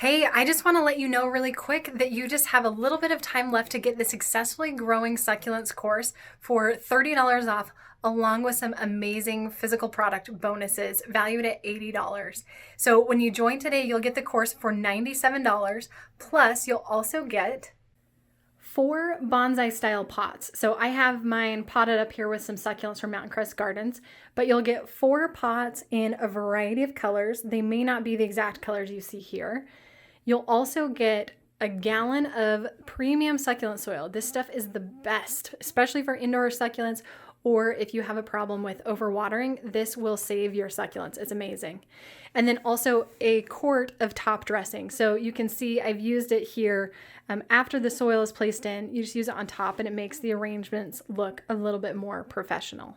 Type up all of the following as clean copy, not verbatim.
Hey, I just want to let you know really quick that you just have a little bit of time left to get the Successfully Growing Succulents course for $30 off, along with some amazing physical product bonuses valued at $80. So when you join today, you'll get the course for $97, plus you'll also get 4 bonsai style pots. So I have mine potted up here with some succulents from Mountain Crest Gardens, but you'll get 4 pots in a variety of colors. They may not be the exact colors you see here. You'll also get a gallon of premium succulent soil. This stuff is the best, especially for indoor succulents, or if you have a problem with overwatering, this will save your succulents. It's amazing. And then also a quart of top dressing. So you can see I've used it here after the soil is placed in. You just use it on top and it makes the arrangements look a little bit more professional.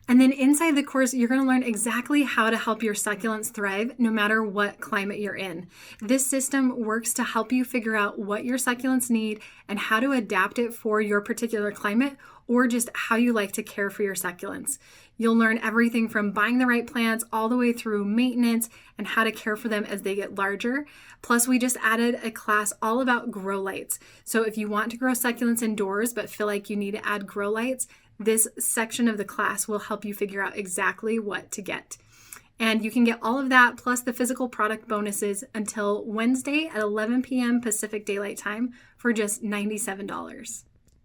And then inside the course, you're going to learn exactly how to help your succulents thrive no matter what climate you're in. This system works to help you figure out what your succulents need and how to adapt it for your particular climate, or just how you like to care for your succulents. You'll learn everything from buying the right plants all the way through maintenance and how to care for them as they get larger. Plus, we just added a class all about grow lights. So if you want to grow succulents indoors but feel like you need to add grow lights, this section of the class will help you figure out exactly what to get. And you can get all of that plus the physical product bonuses until Wednesday at 11 p.m. Pacific Daylight Time for just $97.